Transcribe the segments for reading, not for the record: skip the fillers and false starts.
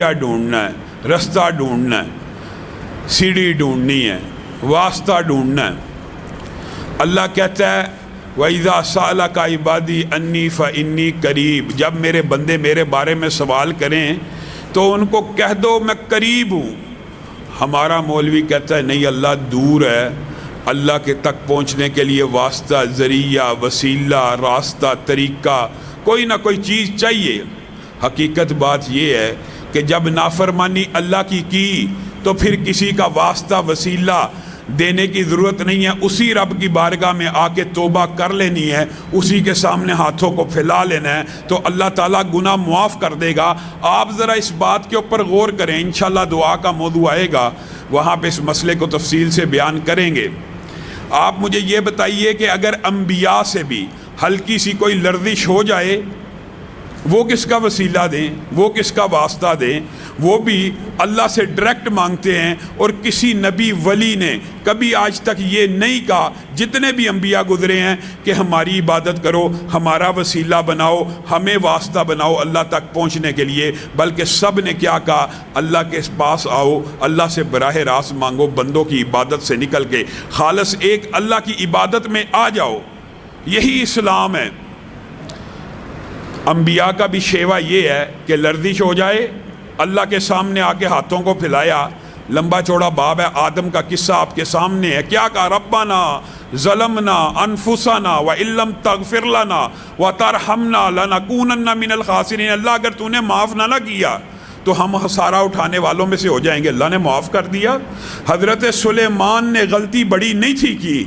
کیا ڈھونڈنا ہے، رستہ ڈھونڈنا ہے، سیڑھی ڈھونڈنی ہے، واسطہ ڈھونڈنا ہے۔ اللہ کہتا ہے وَإِذَا سَأَلَكَ عِبَادِي أَنِّي فَإِنِّي قَرِيب، جب میرے بندے میرے بارے میں سوال کریں تو ان کو کہہ دو میں قریب ہوں۔ ہمارا مولوی کہتا ہے نہیں، اللہ دور ہے، اللہ کے تک پہنچنے کے لیے واسطہ، ذریعہ، وسیلہ، راستہ، طریقہ، کوئی نہ کوئی چیز چاہیے۔ حقیقت بات یہ ہے کہ جب نافرمانی اللہ کی تو پھر کسی کا واسطہ، وسیلہ دینے کی ضرورت نہیں ہے، اسی رب کی بارگاہ میں آ کے توبہ کر لینی ہے، اسی کے سامنے ہاتھوں کو پھیلا لینا ہے، تو اللہ تعالیٰ گناہ معاف کر دے گا۔ آپ ذرا اس بات کے اوپر غور کریں، انشاءاللہ دعا کا موضوع آئے گا، وہاں پہ اس مسئلے کو تفصیل سے بیان کریں گے۔ آپ مجھے یہ بتائیے کہ اگر انبیاء سے بھی ہلکی سی کوئی لرزش ہو جائے، وہ کس کا وسیلہ دیں، وہ کس کا واسطہ دیں؟ وہ بھی اللہ سے ڈائریکٹ مانگتے ہیں، اور کسی نبی ولی نے کبھی آج تک یہ نہیں کہا، جتنے بھی انبیاء گزرے ہیں، کہ ہماری عبادت کرو، ہمارا وسیلہ بناؤ، ہمیں واسطہ بناؤ اللہ تک پہنچنے کے لیے، بلکہ سب نے کیا کہا؟ اللہ کے پاس آؤ، اللہ سے براہ راست مانگو، بندوں کی عبادت سے نکل کے خالص ایک اللہ کی عبادت میں آ جاؤ۔ یہی اسلام ہے۔ انبیاء کا بھی شیوا یہ ہے کہ لرزش ہو جائے، اللہ کے سامنے آ کے ہاتھوں کو پھیلایا۔ لمبا چوڑا باب ہے، آدم کا قصہ آپ کے سامنے ہے۔ کیا کہا؟ ربنا ظلمنا انفسنا وان لم تغفر لنا وترحمنا لنکونن من الخاسرین۔ اللہ اگر تو نے معاف نہ کیا تو ہم خسارہ اٹھانے والوں میں سے ہو جائیں گے۔ اللہ نے معاف کر دیا۔ حضرت سلیمان نے غلطی بڑی نہیں تھی کی،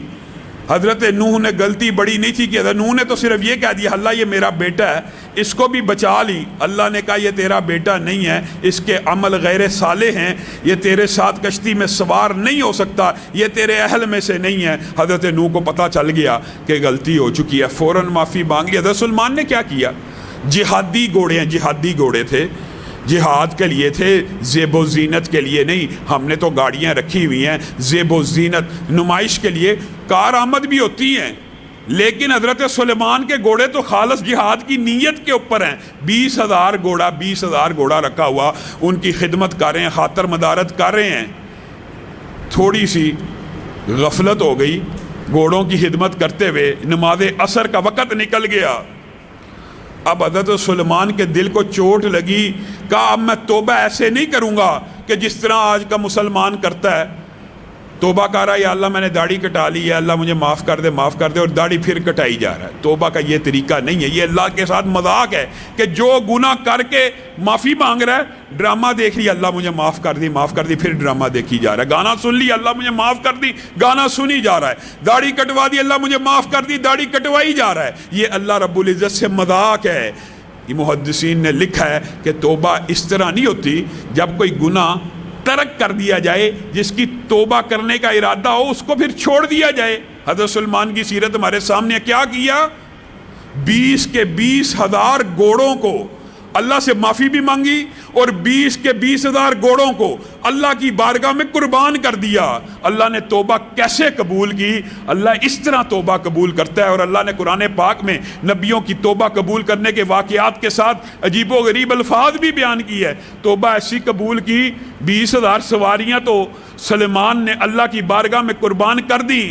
حضرت نوح نے غلطی بڑی نہیں تھی کہ حضرت نوح نے تو صرف یہ کہہ دیا اللہ یہ میرا بیٹا ہے، اس کو بھی بچا لی۔ اللہ نے کہا یہ تیرا بیٹا نہیں ہے، اس کے عمل غیر صالح ہیں، یہ تیرے ساتھ کشتی میں سوار نہیں ہو سکتا، یہ تیرے اہل میں سے نہیں ہے۔ حضرت نوح کو پتہ چل گیا کہ غلطی ہو چکی ہے، فوراً معافی مانگی۔ حضرت سلمان نے کیا کیا؟ جہادی گھوڑے ہیں، جہادی گھوڑے تھے، جہاد کے لیے تھے، زیب و زینت کے لیے نہیں۔ ہم نے تو گاڑیاں رکھی ہوئی ہیں زیب و زینت، نمائش کے لیے، کار آمد بھی ہوتی ہیں، لیکن حضرت سلیمان کے گھوڑے تو خالص جہاد کی نیت کے اوپر ہیں۔ 20,000 گھوڑا، 20,000 گھوڑا رکھا ہوا، ان کی خدمت کر رہے ہیں، خاطر مدارت کر رہے ہیں۔ تھوڑی سی غفلت ہو گئی، گھوڑوں کی خدمت کرتے ہوئے نماز عصر کا وقت نکل گیا۔ اب حضرت سلیمان کے دل کو چوٹ لگی، کہا اب میں توبہ ایسے نہیں کروں گا کہ جس طرح آج کا مسلمان کرتا ہے۔ توبہ کر رہا ہے یا اللہ میں نے داڑھی کٹا لی ہے، اللہ مجھے معاف کر دے، معاف کر دے، اور داڑھی پھر کٹائی جا رہا ہے۔ توبہ کا یہ طریقہ نہیں ہے، یہ اللہ کے ساتھ مذاق ہے کہ جو گناہ کر کے معافی مانگ رہا ہے، ڈرامہ دیکھ لیا اللہ مجھے معاف کر دی، معاف کر دی، پھر ڈرامہ دیکھی جا رہا ہے۔ گانا سن لی اللہ مجھے معاف کر دی، گانا سنی جا رہا ہے۔ داڑھی کٹوا دی اللہ مجھے معاف کر دی، داڑھی کٹوائی جا رہا ہے۔ یہ اللہ رب العزت سے مذاق ہے۔ یہ محدثین نے لکھا ہے کہ توبہ اس طرح نہیں ہوتی، جب کوئی گناہ ترک کر دیا جائے، جس کی توبہ کرنے کا ارادہ ہو اس کو پھر چھوڑ دیا جائے۔ حضرت سلمان کی سیرت ہمارے سامنے کیا کیا؟ 20 کے 20,000 گھوڑوں کو اللہ سے معافی بھی مانگی، اور 20 کے 20,000 گھوڑوں کو اللہ کی بارگاہ میں قربان کر دیا۔ اللہ نے توبہ کیسے قبول کی؟ اللہ اس طرح توبہ قبول کرتا ہے، اور اللہ نے قرآن پاک میں نبیوں کی توبہ قبول کرنے کے واقعات کے ساتھ عجیب و غریب الفاظ بھی بیان کی ہے۔ توبہ ایسی قبول کی، 20,000 سواریاں تو سلیمان نے اللہ کی بارگاہ میں قربان کر دی،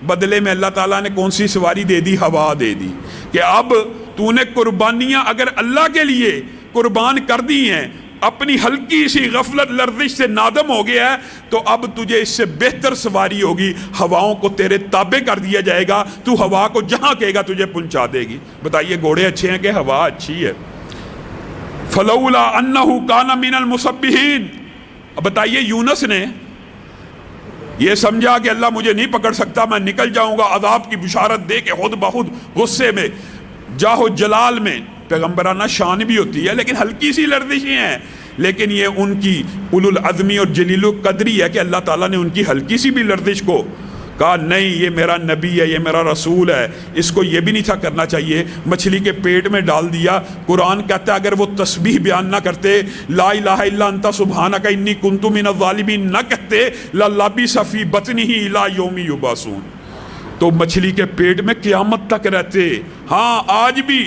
بدلے میں اللہ تعالیٰ نے کون سی سواری دے دی؟ ہوا دے دی، کہ اب تو نے قربانیاں اگر اللہ کے لیے قربان کر دی ہیں، اپنی ہلکی سی غفلت لرزش سے نادم ہو گیا ہے، تو اب تجھے اس سے بہتر سواری ہوگی، ہواؤں کو تیرے تابع کر دیا جائے گا، تو ہوا کو جہاں کہے گا تجھے پہنچا دے گی۔ بتائیے گھوڑے اچھے ہیں کہ ہوا اچھی ہے؟ فلولا انہ کان من المسبحین۔ اب بتائیے یونس نے یہ سمجھا کہ اللہ مجھے نہیں پکڑ سکتا، میں نکل جاؤں گا، عذاب کی بشارت دے کے خود بخود غصے میں، جاہ جلال میں، پیغمبرانہ شان بھی ہوتی ہے لیکن ہلکی سی لرزشیں ہیں، لیکن یہ ان کی اولو العزمی اور جلیل القدری ہے کہ اللہ تعالیٰ نے ان کی ہلکی سی بھی لرزش کو کہا نہیں یہ میرا نبی ہے، یہ میرا رسول ہے، اس کو یہ بھی نہیں تھا کرنا چاہیے، مچھلی کے پیٹ میں ڈال دیا۔ قرآن کہتا ہے اگر وہ تسبیح بیان نہ کرتے، لا الہ الا انت سبحانک انی کنت من الظالمین نہ کہتے، للبث فی بطنہ الی یوم یبعثون، تو مچھلی کے پیٹ میں قیامت تک رہتے۔ ہاں آج بھی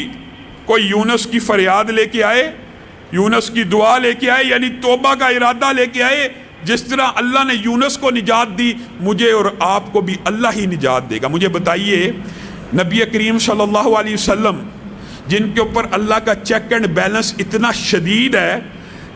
کوئی یونس کی فریاد لے کے آئے یونس کی دعا لے کے آئے، یعنی توبہ کا ارادہ لے کے آئے. جس طرح اللہ نے یونس کو نجات دی، مجھے اور آپ کو بھی اللہ ہی نجات دے گا. مجھے بتائیے، نبی کریم صلی اللہ علیہ وسلم جن کے اوپر اللہ کا چیک اینڈ بیلنس اتنا شدید ہے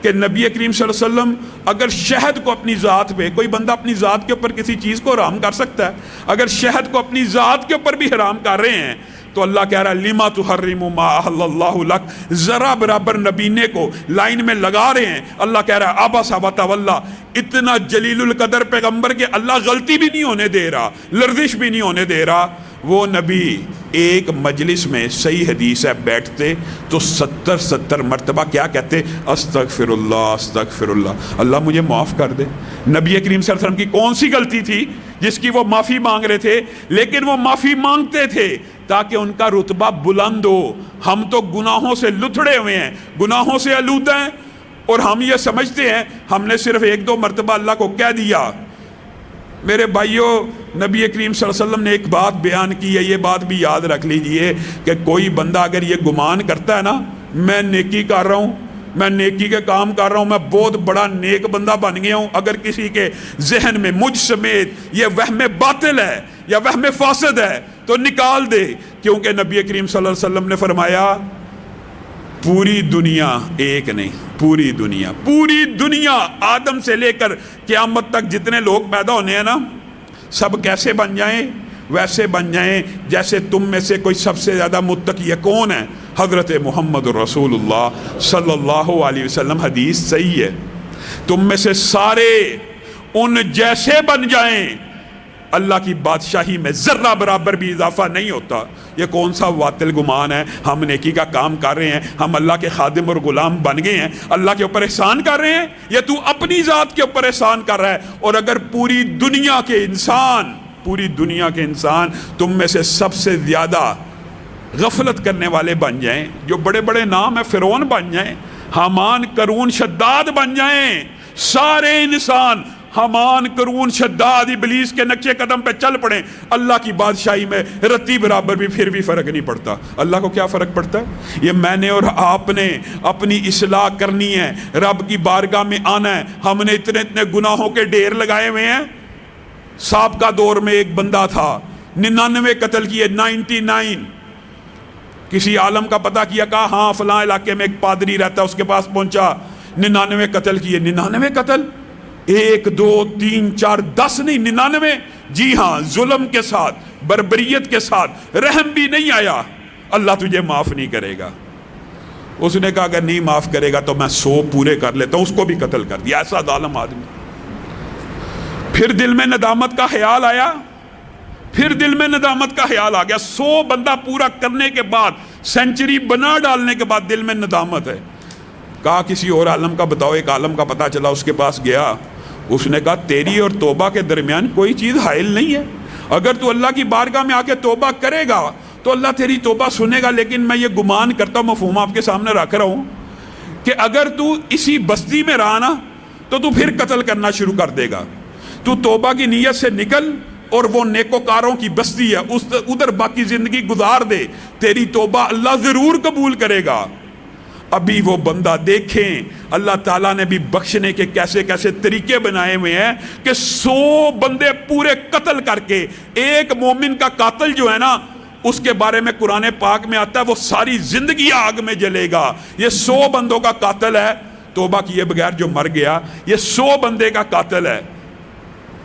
کہ نبی کریم صلی اللہ علیہ وسلم اگر شہد کو اپنی ذات پہ، کوئی بندہ اپنی ذات کے اوپر کسی چیز کو حرام کر سکتا ہے، اگر شہد کو اپنی ذات کے اوپر بھی حرام کر رہے ہیں تو اللہ کہہ رہا ہے لما تحرم ما احل اللہ لک. ذرا برابر نبینے کو لائن میں لگا رہے ہیں. اللہ کہہ رہا ہے عبس وتولی. اتنا جلیل القدر پیغمبر کے اللہ غلطی بھی نہیں ہونے دے رہا، لرزش بھی نہیں ہونے دے رہا. وہ نبی ایک مجلس میں، صحیح حدیث ہے، بیٹھتے تو 70 مرتبہ کیا کہتے؟ استغفر اللہ استغفر اللہ، اللہ مجھے معاف کر دے. نبی کریم صلی اللہ علیہ وسلم کی کون سی غلطی تھی جس کی وہ معافی مانگ رہے تھے؟ لیکن وہ معافی مانگتے تھے تاکہ ان کا رتبہ بلند ہو. ہم تو گناہوں سے لتھڑے ہوئے ہیں، گناہوں سے آلودہ ہیں، اور ہم یہ سمجھتے ہیں ہم نے صرف 1-2 مرتبہ اللہ کو کہہ دیا. میرے بھائیوں، نبی کریم صلی اللہ علیہ وسلم نے ایک بات بیان کی ہے، یہ بات بھی یاد رکھ لیجئے کہ کوئی بندہ اگر یہ گمان کرتا ہے نا میں نیکی کر رہا ہوں، میں نیکی کے کام کر رہا ہوں، میں بہت بڑا نیک بندہ بن گیا ہوں، اگر کسی کے ذہن میں مجھ سمیت یہ وہم باطل ہے یا وہم فاسد ہے تو نکال دے. کیونکہ نبی کریم صلی اللہ علیہ وسلم نے فرمایا پوری دنیا ایک نہیں، پوری دنیا آدم سے لے کر قیامت تک جتنے لوگ پیدا ہونے ہیں نا، سب کیسے بن جائیں؟ ویسے بن جائیں جیسے تم میں سے کوئی سب سے زیادہ متقی کون ہے؟ حضرت محمد رسول اللہ صلی اللہ علیہ وسلم. حدیث صحیح ہے، تم میں سے سارے ان جیسے بن جائیں، اللہ کی بادشاہی میں ذرہ برابر بھی اضافہ نہیں ہوتا. یہ کون سا باطل گمان ہے؟ ہم نیکی کا کام کر رہے ہیں، ہم اللہ کے خادم اور غلام بن گئے ہیں، اللہ کے اوپر احسان کر رہے ہیں، یا تو اپنی ذات کے اوپر احسان کر رہا ہے؟ اور اگر پوری دنیا کے انسان تم میں سے سب سے زیادہ غفلت کرنے والے بن جائیں، جو بڑے بڑے نام ہیں، فرعون بن جائیں، حامان، قارون، شداد بن جائیں، سارے انسان حامان، قارون، شداد، ابلیس کے نقشے قدم پہ چل پڑیں، اللہ کی بادشاہی میں رتی برابر بھی پھر بھی فرق نہیں پڑتا. اللہ کو کیا فرق پڑتا ہے؟ یہ میں نے اور آپ نے اپنی اصلاح کرنی ہے، رب کی بارگاہ میں آنا ہے. ہم نے اتنے گناہوں کے ڈھیر لگائے ہوئے ہیں. سابقہ دور میں ایک بندہ تھا، 99 قتل کیے، 99. کسی عالم کا پتہ کیا، کہا ہاں فلاں علاقے میں ایک پادری رہتا ہے، اس کے پاس پہنچا، 99 قتل کیے. 99 قتل؟ 1 2 3 4 10 نہیں، 99. جی ہاں، ظلم کے ساتھ، بربریت کے ساتھ، رحم بھی نہیں آیا. اللہ تجھے معاف نہیں کرے گا. اس نے کہا اگر نہیں معاف کرے گا تو میں 100 پورے کر لیتا ہوں. اس کو بھی قتل کر دیا. ایسا ظالم آدمی. پھر دل میں ندامت کا خیال آیا، 100 بندہ پورا کرنے کے بعد، سینچری بنا ڈالنے کے بعد دل میں ندامت ہے. کہا کسی اور عالم کا بتاؤ. ایک عالم کا پتہ چلا، اس کے پاس گیا. اس نے کہا تیری اور توبہ کے درمیان کوئی چیز حائل نہیں ہے. اگر تو اللہ کی بارگاہ میں آ کے توبہ کرے گا تو اللہ تیری توبہ سنے گا. لیکن میں یہ گمان کرتا ہوں، مفہوم آپ کے سامنے رکھ رہا ہوں، کہ اگر تو اسی بستی میں رہا نا تو پھر قتل کرنا شروع کر دے گا. تو توبہ کی نیت سے نکل اور وہ نیکوکاروں کی بستی ہے ادھر باقی زندگی گزار دے. تیری توبہ اللہ ضرور قبول کرے گا. ابھی وہ بندہ دیکھیں، اللہ تعالیٰ نے بھی بخشنے کے کیسے کیسے طریقے بنائے ہوئے ہیں کہ 100 بندے پورے قتل کر کے، ایک مومن کا قاتل جو ہے نا، اس کے بارے میں قرآن پاک میں آتا ہے وہ ساری زندگی آگ میں جلے گا. یہ 100 بندوں کا قاتل ہے، توبہ کیے بغیر جو مر گیا، یہ 100 بندے کا قاتل ہے.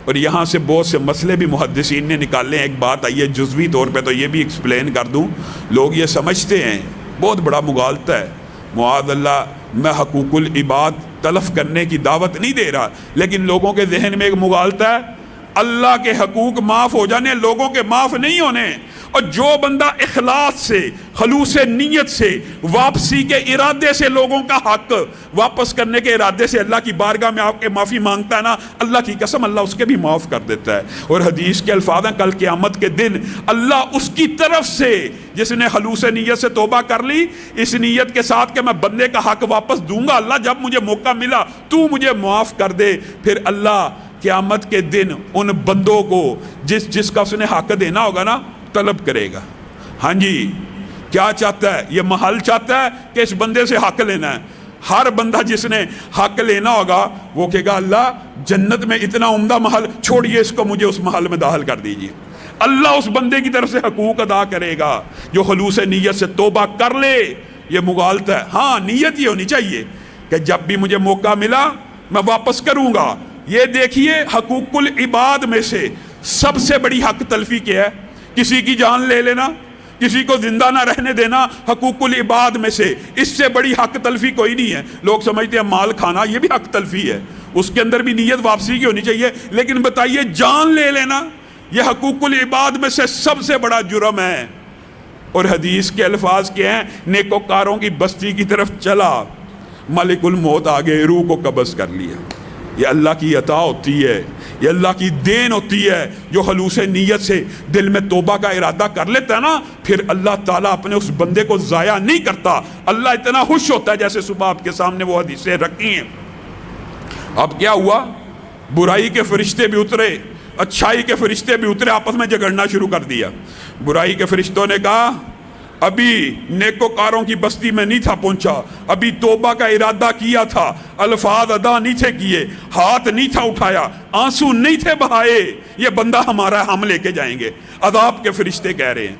اور یہاں سے بہت سے مسئلے بھی محدثین نے نکالے ہیں. ایک بات آئیے جزوی طور پہ تو یہ بھی ایکسپلین کر دوں. لوگ یہ سمجھتے ہیں، بہت بڑا مغالطہ ہے، معاذ اللہ، میں حقوق العباد تلف کرنے کی دعوت نہیں دے رہا، لیکن لوگوں کے ذہن میں ایک مغالطہ ہے، اللہ کے حقوق معاف ہو جانے، لوگوں کے معاف نہیں ہونے. اور جو بندہ اخلاص سے، خلوص نیت سے، واپسی کے ارادے سے لوگوں کا حق واپس کرنے کے ارادے سے اللہ کی بارگاہ میں آپ کے معافی مانگتا ہے نا، اللہ کی قسم اللہ اس کے بھی معاف کر دیتا ہے. اور حدیث کے الفاظ ہیں کل قیامت کے دن اللہ اس کی طرف سے، جس نے خلوص نیت سے توبہ کر لی، اس نیت کے ساتھ کہ میں بندے کا حق واپس دوں گا، اللہ جب مجھے موقع ملا تو مجھے معاف کر دے، پھر اللہ قیامت کے دن ان بندوں کو جس کا اس نے حق دینا ہوگا نا طلب کرے گا. ہاں جی، کیا چاہتا ہے؟ یہ محل چاہتا ہے کہ اس بندے سے حق لینا ہے. ہر بندہ جس نے حق لینا ہوگا وہ کہے گا اللہ جنت میں اتنا عمدہ محل چھوڑیے اس کو، مجھے اس محل میں داخل کر دیجئے۔ اللہ اس بندے کی طرف سے حقوق ادا کرے گا جو خلوص نیت سے توبہ کر لے۔ یہ مغالطہ ہے، ہاں نیت یہ ہونی چاہیے کہ جب بھی مجھے موقع ملا میں واپس کروں گا۔ یہ دیکھیے حقوق العباد میں سے سب سے بڑی حق تلفی کیا ہے؟ کسی کی جان لے لینا، کسی کو زندہ نہ رہنے دینا، حقوق العباد میں سے اس سے بڑی حق تلفی کوئی نہیں ہے۔ لوگ سمجھتے ہیں مال کھانا یہ بھی حق تلفی ہے، اس کے اندر بھی نیت واپسی کی ہونی چاہیے، لیکن بتائیے جان لے لینا یہ حقوق العباد میں سے سب سے بڑا جرم ہے۔ اور حدیث کے الفاظ کیا ہیں؟ نیکوکاروں کی بستی کی طرف چلا، ملک الموت آگے روح کو قبض کر لیا۔ یہ اللہ کی عطا ہوتی ہے، یہ اللہ کی دین ہوتی ہے۔ جو خلوص نیت سے دل میں توبہ کا ارادہ کر لیتا ہے نا، پھر اللہ تعالیٰ اپنے اس بندے کو ضائع نہیں کرتا۔ اللہ اتنا خوش ہوتا ہے، جیسے صبح آپ کے سامنے وہ حدیثیں رکھی ہیں۔ اب کیا ہوا؟ برائی کے فرشتے بھی اترے، اچھائی کے فرشتے بھی اترے، آپس میں جھگڑنا شروع کر دیا۔ برائی کے فرشتوں نے کہا ابھی نیکوکاروں کی بستی میں نہیں تھا پہنچا، ابھی توبہ کا ارادہ کیا تھا، الفاظ ادا نہیں تھے کیے، ہاتھ نہیں تھا اٹھایا، آنسو نہیں تھے بہائے، یہ بندہ ہمارا ہم لے کے جائیں گے۔ عذاب کے فرشتے کہہ رہے ہیں،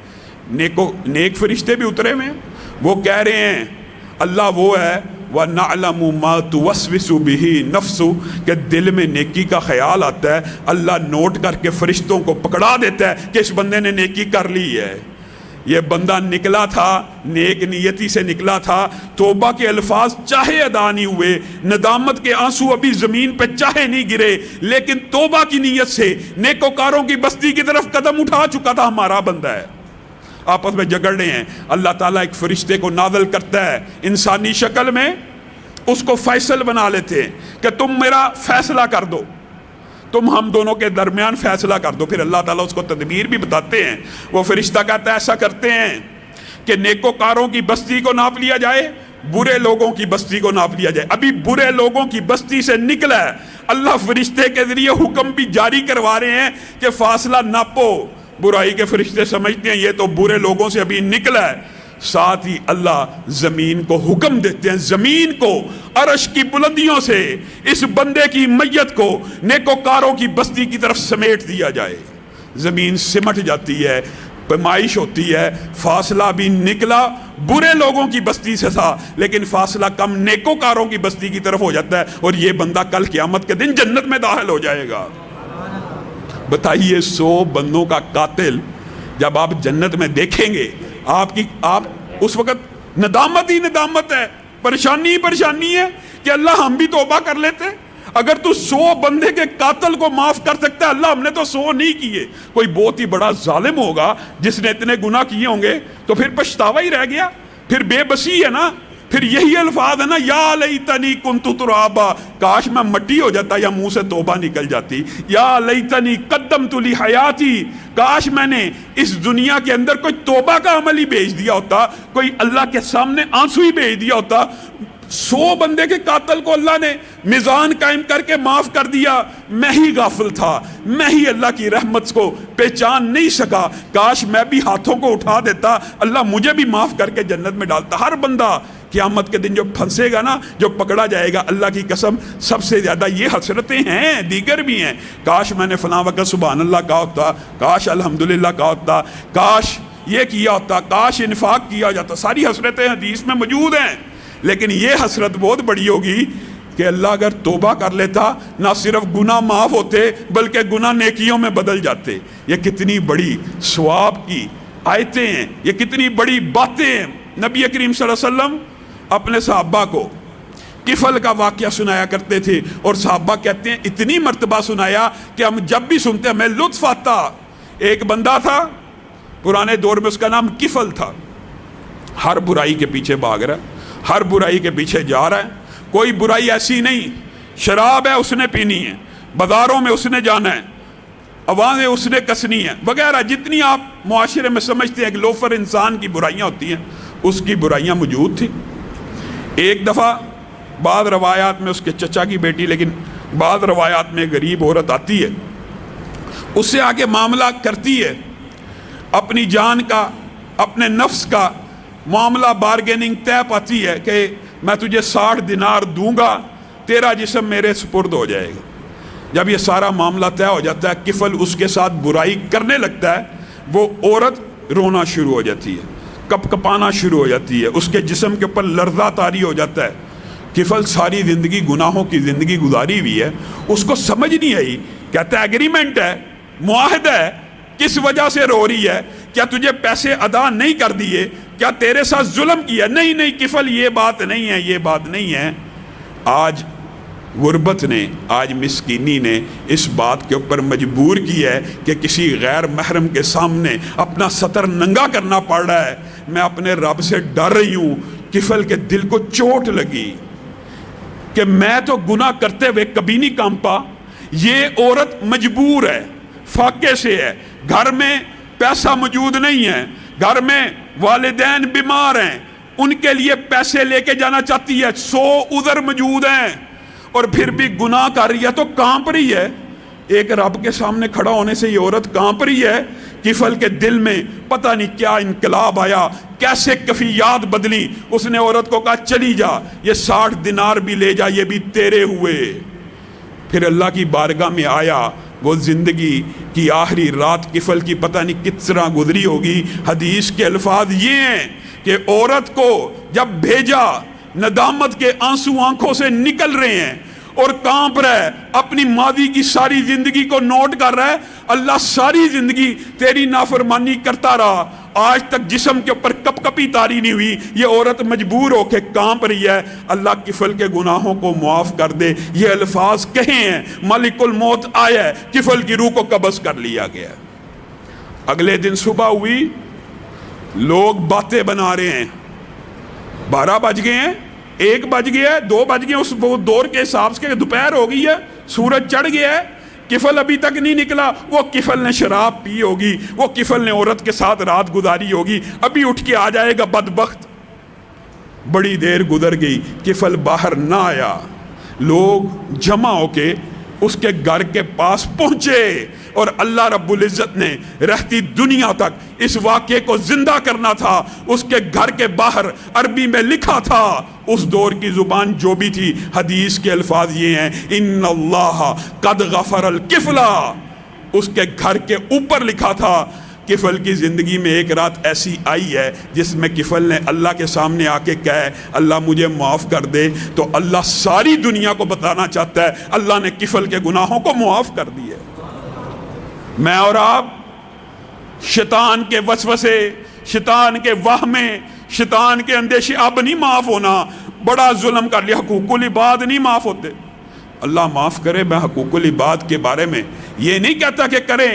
نیک فرشتے بھی اترے ہوئے ہیں، وہ کہہ رہے ہیں اللہ وہ ہے وَنَعْلَمُ مَا تُوَسْوِسُ بِهِ نَفْسُ، کہ دل میں نیکی کا خیال آتا ہے، اللہ نوٹ کر کے فرشتوں کو پکڑا دیتا ہے کہ اس بندے نے نیکی کر لی ہے۔ یہ بندہ نکلا تھا، نیک نیتی سے نکلا تھا، توبہ کے الفاظ چاہے ادا نہیں ہوئے، ندامت کے آنسو ابھی زمین پہ چاہے نہیں گرے، لیکن توبہ کی نیت سے نیکوکاروں کی بستی کی طرف قدم اٹھا چکا تھا ہمارا بندہ ہے۔ آپس میں جھگڑ رہے ہیں، اللہ تعالیٰ ایک فرشتے کو نازل کرتا ہے انسانی شکل میں، اس کو فیصل بنا لیتے ہیں کہ تم میرا فیصلہ کر دو، تم ہم دونوں کے درمیان فیصلہ کر دو۔ پھر اللہ تعالیٰ اس کو تدبیر بھی بتاتے ہیں۔ وہ فرشتہ کہتا ہے ایسا کرتے ہیں کہ نیکوکاروں کی بستی کو ناپ لیا جائے، برے لوگوں کی بستی کو ناپ لیا جائے۔ ابھی برے لوگوں کی بستی سے نکلا ہے، اللہ فرشتے کے ذریعے حکم بھی جاری کروا رہے ہیں کہ فاصلہ ناپو۔ برائی کے فرشتے سمجھتے ہیں یہ تو برے لوگوں سے ابھی نکلا ہے، ساتھ ہی اللہ زمین کو حکم دیتے ہیں، زمین کو عرش کی بلندیوں سے اس بندے کی میت کو نیکوکاروں کی بستی کی طرف سمیٹ دیا جائے۔ زمین سمٹ جاتی ہے، پیمائش ہوتی ہے، فاصلہ بھی نکلا برے لوگوں کی بستی سے تھا، لیکن فاصلہ کم نیکوکاروں کی بستی کی طرف ہو جاتا ہے، اور یہ بندہ کل قیامت کے دن جنت میں داخل ہو جائے گا۔ بتائیے 100 بندوں کا قاتل جب آپ جنت میں دیکھیں گے، آپ اس وقت ندامت ہی ندامت ہے، پریشانی ہی پریشانی ہے کہ اللہ ہم بھی توبہ کر لیتے۔ اگر تو 100 بندے کے قاتل کو معاف کر سکتا ہے، اللہ ہم نے تو 100 نہیں کیے۔ کوئی بہت ہی بڑا ظالم ہوگا جس نے اتنے گناہ کیے ہوں گے، تو پھر پچھتاوا ہی رہ گیا، پھر بے بسی ہے نا، پھر یہی الفاظ ہے نا، یا لیتنی کنت ترابا، کاش میں مٹی ہو جاتا یا منہ سے توبہ نکل جاتی، یا لیتنی قدمت لی حیاتی، کاش میں نے اس دنیا کے اندر کوئی توبہ کا عمل ہی بھیج دیا ہوتا، کوئی اللہ کے سامنے آنسو ہی بھیج دیا ہوتا۔ 100 بندے کے قاتل کو اللہ نے میزان قائم کر کے معاف کر دیا، میں ہی غافل تھا، میں ہی اللہ کی رحمت کو پہچان نہیں سکا، کاش میں بھی ہاتھوں کو اٹھا دیتا، اللہ مجھے بھی معاف کر کے جنت میں ڈالتا۔ ہر بندہ قیامت کے دن جو پھنسے گا نا، جو پکڑا جائے گا، اللہ کی قسم سب سے زیادہ یہ حسرتیں ہیں، دیگر بھی ہیں، کاش میں نے فلاں وقت سبحان اللہ کہا ہوتا، کاش الحمدللہ کہا ہوتا، کاش یہ کیا ہوتا، کاش انفاق کیا جاتا۔ ساری حسرتیں حدیث میں موجود ہیں، لیکن یہ حسرت بہت بڑی ہوگی کہ اللہ اگر توبہ کر لیتا، نہ صرف گناہ معاف ہوتے بلکہ گناہ نیکیوں میں بدل جاتے۔ یہ کتنی بڑی ثواب کی آیتیں ہیں، یہ کتنی بڑی باتیں ہیں۔ نبی کریم صلی اللہ علیہ وسلم اپنے صحابہ کو کفل کا واقعہ سنایا کرتے تھے، اور صحابہ کہتے ہیں اتنی مرتبہ سنایا کہ ہم جب بھی سنتے ہمیں لطف آتا۔ ایک بندہ تھا پرانے دور میں، اس کا نام کفل تھا، ہر برائی کے پیچھے بھاگ رہا ہے، ہر برائی کے پیچھے جا رہا ہے، کوئی برائی ایسی نہیں، شراب ہے اس نے پینی ہے، بازاروں میں اس نے جانا ہے، آوازیں اس نے کسنی ہیں، وغیرہ جتنی آپ معاشرے میں سمجھتے ہیں کہ لوفر انسان کی برائیاں ہوتی ہیں، اس کی برائیاں موجود تھیں۔ ایک دفعہ بعض روایات میں اس کے چچا کی بیٹی، لیکن بعض روایات میں غریب عورت آتی ہے، اس سے آگے معاملہ کرتی ہے، اپنی جان کا، اپنے نفس کا معاملہ بارگیننگ طے پاتی ہے کہ میں تجھے 60 دینار دوں گا، تیرا جسم میرے سپرد ہو جائے گا۔ جب یہ سارا معاملہ طے ہو جاتا ہے، کفل اس کے ساتھ برائی کرنے لگتا ہے، وہ عورت رونا شروع ہو جاتی ہے، کپ کپانا شروع ہو جاتی ہے، اس کے جسم کے اوپر لرزہ طاری ہو جاتا ہے۔ کفل ساری زندگی گناہوں کی زندگی گزاری ہوئی ہے، اس کو سمجھ نہیں آئی، کہتا ہے ایگریمنٹ ہے، معاہدہ ہے، کس وجہ سے رو رہی ہے؟ کیا تجھے پیسے ادا نہیں کر دیے؟ کیا تیرے ساتھ ظلم کیا؟ نہیں نہیں کفل، یہ بات نہیں ہے، یہ بات نہیں ہے۔ آج غربت نے، آج مسکینی نے اس بات کے اوپر مجبور کی ہے کہ کسی غیر محرم کے سامنے اپنا سطر ننگا کرنا پڑ رہا ہے۔ میں اپنے رب سے ڈر رہی ہوں۔ کفل کے دل کو چوٹ لگی کہ میں تو گناہ کرتے ہوئے کبھی نہیں کانپا، یہ عورت مجبور ہے، فاقے سے ہے، گھر میں پیسہ موجود نہیں ہے، گھر میں والدین بیمار ہیں، ان کے لیے پیسے لے کے جانا چاہتی ہے، 100 عذر موجود ہیں، اور پھر بھی گناہ کر رہی ہے تو کانپ رہی ہے۔ ایک رب کے سامنے کھڑا ہونے سے یہ عورت کانپ رہی ہے۔ کفل کے دل میں پتہ نہیں کیا انقلاب آیا، کیسے کفیات بدلی۔ اس نے عورت کو کہا چلی جا، یہ 60 دینار بھی لے جا، یہ بھی تیرے ہوئے۔ پھر اللہ کی بارگاہ میں آیا، وہ زندگی کی آخری رات کفل کی پتہ نہیں کس طرح گزری ہوگی۔ حدیث کے الفاظ یہ ہیں کہ عورت کو جب بھیجا، ندامت کے آنسو آنکھوں سے نکل رہے ہیں اور کانپ رہا ہے، اپنی ماضی کی ساری زندگی کو نوٹ کر رہا ہے۔ اللہ ساری زندگی تیری نافرمانی کرتا رہا، آج تک جسم کے اوپر کپ کپی طاری نہیں ہوئی، یہ عورت مجبور ہو کے کانپ رہی ہے، اللہ کفل کے گناہوں کو معاف کر دے۔ یہ الفاظ کہے ہیں، ملک الموت آیا ہے، کفل کی روح کو قبض کر لیا گیا۔ اگلے دن صبح ہوئی، لوگ باتیں بنا رہے ہیں، 12 بج گئے ہیں، 1 بج گیا ہے، 2 بج گئے، اس دور کے حساب سے دوپہر ہو گئی ہے، سورج چڑھ گیا ہے، کفل ابھی تک نہیں نکلا۔ وہ کفل نے شراب پی ہوگی، وہ کفل نے عورت کے ساتھ رات گزاری ہوگی، ابھی اٹھ کے آ جائے گا بدبخت۔ بڑی دیر گزر گئی، کفل باہر نہ آیا۔ لوگ جمع ہو کے اس کے گھر کے پاس پہنچے، اور اللہ رب العزت نے رہتی دنیا تک اس واقعے کو زندہ کرنا تھا۔ اس کے گھر کے باہر عربی میں لکھا تھا، اس دور کی زبان جو بھی تھی، حدیث کے الفاظ یہ ہیں، ان اللہ قد غفر الکفلا۔ اس کے گھر کے اوپر لکھا تھا۔ کفل کی زندگی میں ایک رات ایسی آئی ہے جس میں کفل نے اللہ کے سامنے آ کے کہا، اللہ مجھے معاف کر دے، تو اللہ ساری دنیا کو بتانا چاہتا ہے اللہ نے کفل کے گناہوں کو معاف کر دیا۔ میں اور آپ شیطان کے وسوسے، شیطان کے وہمے، شیطان کے اندیشے اب نہیں معاف ہونا۔ بڑا ظلم کر لیا، حقوق العباد نہیں معاف ہوتے۔ اللہ معاف کرے، میں حقوق العباد کے بارے میں یہ نہیں کہتا کہ کریں،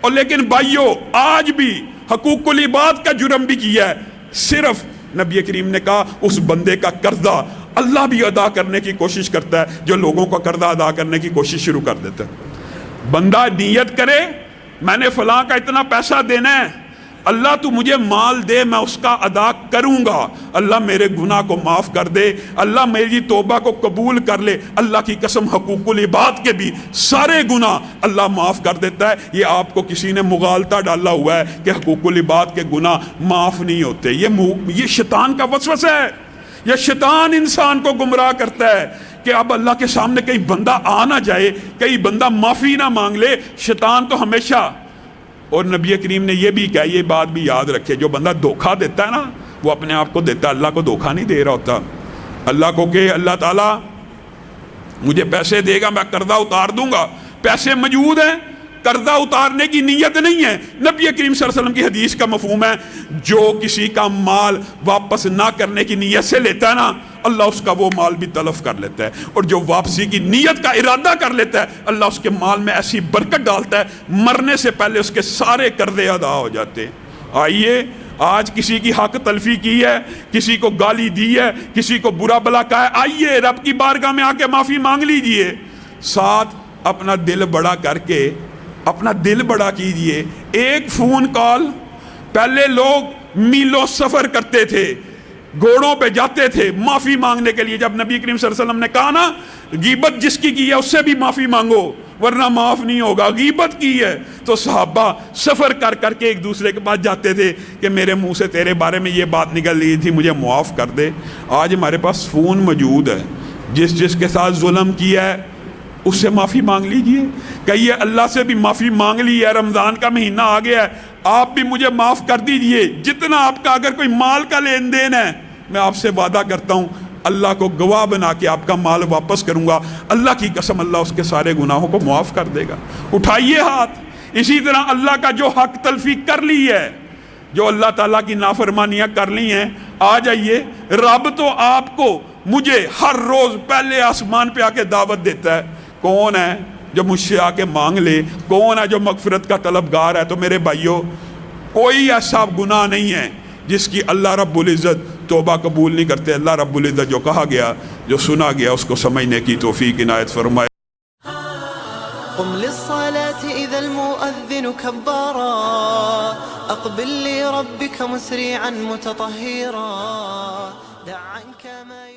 اور لیکن بھائیو آج بھی حقوق العباد کا جرم بھی کیا ہے۔ صرف نبی کریم نے کہا اس بندے کا قرضہ اللہ بھی ادا کرنے کی کوشش کرتا ہے جو لوگوں کا قرضہ ادا کرنے کی کوشش شروع کر دیتا ہے۔ بندہ نیت کرے میں نے فلاں کا اتنا پیسہ دینا ہے، اللہ تو مجھے مال دے، میں اس کا ادا کروں گا، اللہ میرے گناہ کو معاف کر دے، اللہ میری توبہ کو قبول کر لے۔ اللہ کی قسم حقوق العباد کے بھی سارے گناہ اللہ معاف کر دیتا ہے۔ یہ آپ کو کسی نے مغالطہ ڈالا ہوا ہے کہ حقوق العباد کے گناہ معاف نہیں ہوتے، یہ شیطان کا وسوسہ ہے۔ یہ شیطان انسان کو گمراہ کرتا ہے کہ اب اللہ کے سامنے کئی بندہ آ نہ جائے، کئی بندہ معافی نہ مانگ لے۔ شیطان تو ہمیشہ، اور نبی کریم نے یہ بھی کہا، یہ بات بھی یاد رکھے، جو بندہ دھوکہ دیتا ہے نا وہ اپنے آپ کو دیتا ہے، اللہ کو دھوکہ نہیں دے رہا ہوتا۔ اللہ کو کہ اللہ تعالیٰ مجھے پیسے دے گا، میں قرضہ اتار دوں گا، پیسے موجود ہیں، قرضہ اتارنے کی نیت نہیں ہے۔ نبی کریم صلی اللہ علیہ وسلم کی حدیث کا مفہوم ہے، جو کسی کا مال واپس نہ کرنے کی نیت سے لیتا ہے نا، اللہ اس کا وہ مال بھی تلف کر لیتا ہے، اور جو واپسی کی نیت کا ارادہ کر لیتا ہے اللہ اس کے مال میں ایسی برکت ڈالتا ہے مرنے سے پہلے اس کے سارے قرضے ادا ہو جاتے ہیں۔ آئیے آج کسی کی حق تلفی کی ہے، کسی کو گالی دی ہے، کسی کو برا بلا کہا ہے، آئیے رب کی بارگاہ میں آ کے معافی مانگ لیجئے، ساتھ اپنا دل بڑا کر کے اپنا دل بڑا کیجئے۔ ایک فون کال، پہلے لوگ میلوں سفر کرتے تھے، گھوڑوں پہ جاتے تھے معافی مانگنے کے لیے۔ جب نبی کریم صلی اللہ علیہ وسلم نے کہا نا غیبت جس کی ہے اس سے بھی معافی مانگو، ورنہ معاف نہیں ہوگا. غیبت کی ہے تو صحابہ سفر کر کر کے ایک دوسرے کے پاس جاتے تھے کہ میرے منہ سے تیرے بارے میں یہ بات نکل رہی تھی, مجھے معاف کر دے. آج ہمارے پاس فون موجود ہے, جس کے ساتھ ظلم کیا ہے اس سے معافی مانگ لیجئے. کہیے اللہ سے بھی معافی مانگ لی ہے, رمضان کا مہینہ آ گیا ہے, آپ بھی مجھے معاف کر دیجئے. جتنا آپ کا اگر کوئی مال کا لین دین ہے, میں آپ سے وعدہ کرتا ہوں اللہ کو گواہ بنا کے آپ کا مال واپس کروں گا. اللہ کی قسم اللہ اس کے سارے گناہوں کو معاف کر دے گا. اٹھائیے ہاتھ. اسی طرح اللہ کا جو حق تلفی کر لی ہے, جو اللہ تعالیٰ کی نافرمانیاں کر لی ہیں, آ جائیے. رب تو آپ کو مجھے ہر روز پہلے آسمان پہ آ کے دعوت دیتا ہے. کون ہے جو مجھ سے آ کے مانگ لے؟ کون ہے جو مغفرت کا طلبگار ہے؟ تو میرے بھائیوں, کوئی ایسا گناہ نہیں ہے جس کی اللہ رب العزت توبہ قبول نہیں کرتے. اللہ رب العزت جو کہا گیا, جو سنا گیا, اس کو سمجھنے کی توفیق عنایت فرمائے. قم للصلاة إذا المؤذن كبارا أقبل لربك مسرعا متطهرا دع عنك ما